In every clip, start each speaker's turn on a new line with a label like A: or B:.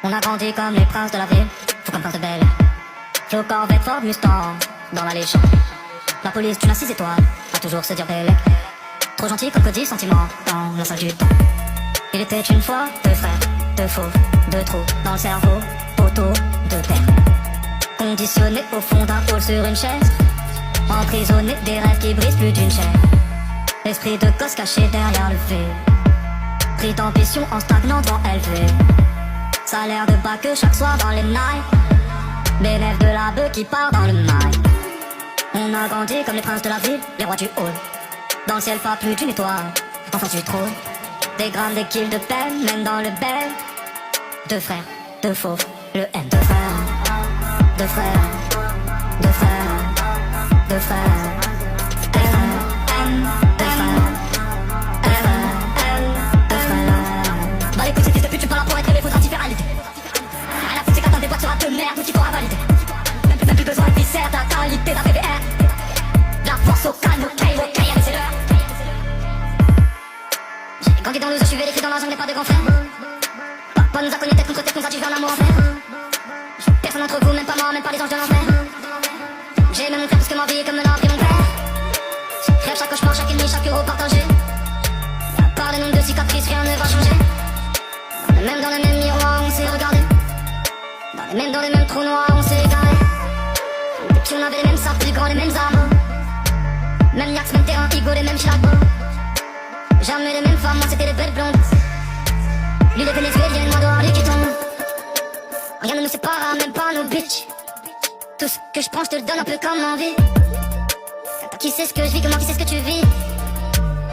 A: On a grandi comme les princes de la ville, fou comme prince de Bel. Flo, Corvette, Ford, Mustang, dans la légende. La police d'une à 6 étoiles, a toujours se dire Bellec. Trop gentil comme Cody, sentiment, dans la salle du temps. Il était une fois deux frères, deux faux, deux trous dans le cerveau, poteau, deux pères. Conditionnés au fond d'un hall sur une chaise, emprisonnés des rêves qui brisent plus d'une chaîne. Esprit de gosse caché derrière le V, pris d'ambition en stagnant devant LV. Salaire de bac que chaque soir dans les nights, bénéfice de la bœuf qui part dans le mail. On a grandi comme les princes de la ville, les rois du hall. Dans le ciel pas plus d'une étoile, enfant du trône. Des grammes, des kills de peine, même dans le bel. Deux frères, deux fauves, le M. Deux frères, deux frères, deux frères, deux frères. Bah écoute, ces fils de pute, tu parles pour être aimé, faudra t'y faire à l'idée. À la foot, c'est qu'attendre des boîtes sur un peu de merde, tout il faudra valider. Même plus besoin de viscère, ta qualité d'un BBR. La force au calme, ok, allez c'est l'heure. J'ai grandi dans le zoo, je suis les cris dans la jungle, pas de grand frère. Papa nous a connus tête contre tête, nous a dit vers l'amour en fer. Personne d'entre vous, même pas moi, même pas les anges de l'enfer. J'ai aimé mon frère parce que ma vie est comme l'a pris mon père. Chaque rêve, chaque cauchemar, chaque ennemi, chaque euro partagé. À part le nombre de cicatrices, rien ne va changer. Même dans le même miroir, on s'est regardé. Même dans le même trou noir, on s'est égaré. Depuis on avait les mêmes sables, plus grands, les mêmes armes. Même Yax, même terrain, Igo, les mêmes schlags. Jamais les mêmes femmes, moi c'était les belles blondes. Lui les vénézuéliennes, moi dehors les qui tombent. Rien ne nous sépare, même pas nos bitches. Tout ce que je prends, je te le donne un peu comme envie. Qui sait ce que je vis, comment qui sait ce que tu vis.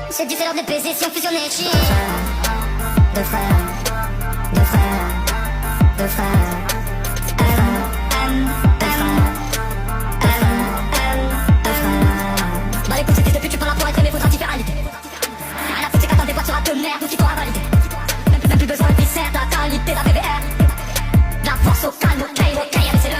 A: C'est dû, c'est l'heure de baiser si on fusionnait chi. Deux frères, deux frères, deux frères. Bah écoute, ces fils de pute, tu parles pour être aimé, faudra t'y faire à l'idée. À la foot, c'est qu'attendre des boîtes sur un peu de merde, tout il faudra valider. Même plus besoin de viscère, ta qualité d'un BBR. La force au calme, ok, allez c'est l'heure.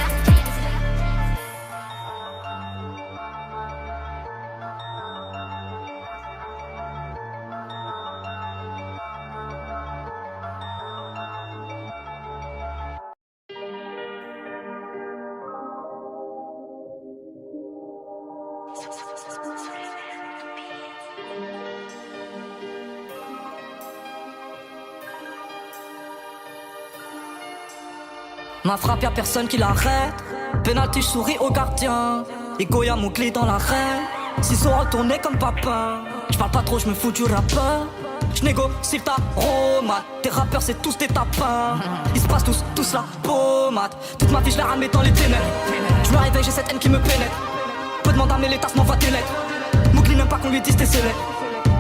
B: Ma frappe, y'a personne qui l'arrête. Penalty, je souris au gardien. Ego, y'a mon clé dans l'arène. S'ils sont retournés comme papa. J'parle pas trop, j'me fous du rappeur. J'négocie ta romade. Tes rappeurs, c'est tous des tapins. Ils se passent tous la pommade. Toute ma vie, je la ramais dans les ténèbres. J'me réveille, j'ai cette haine qui me pénètre. Peu demander à mes tasses, m'envoie tes lettres. Mougli n'aime pas qu'on lui dise tes célèbres.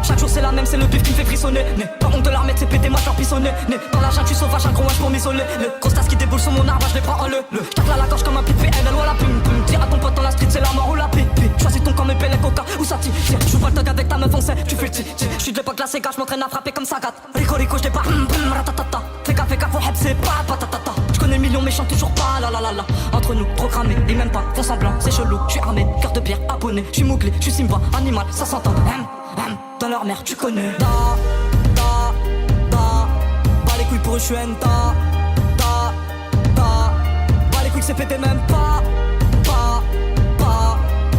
B: Chaque jour c'est la même, c'est le bif qui me fait frissonner. Né, pas honte de l'armée, c'est pété, moi j'en pissonner. Né, dans la jungle, tu sauvage, un gros wesh pour m'isoler. Le gros tasse qui déboule sur mon arbre, je les prends en le. J'tacle à la gorge comme un pipe PNL ou la pum pum. Tire à ton pote dans la street, c'est la mort ou la pipi. Choisis ton camp, mes pelles, coca ou ça tire. J'joue pas le tag avec ta meuf, on sait, tu fais le ti. J'suis de l'époque la Sega, j'm'entraîne à frapper comme ça gâte. Rico Rico, j'débarque, ratatata. Fais gaffe, faut c'est pas patatata. J'connais le million, mais j'chante toujours pas la la la la. Entre nous, programmé, et même pas, font semblant, c'est chelou. J'suis armé, cœur de pierre, abonné. J'suis Mowgli, j'suis Simba, animal, ça s'entend. Dans leur mère, tu connais. Bas les couilles pour eux, j'suis Enta. Bas les couilles, c'est pété même pas.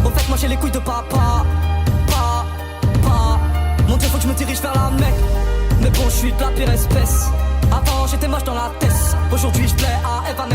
B: Au fait, moi j'ai les couilles de papa. Mon Dieu, faut que je me dirige vers la Mecque. Mais bon, j'suis de la pire espèce. Avant, j'étais moche dans la tête. Aujourd'hui, j'plais à Eva.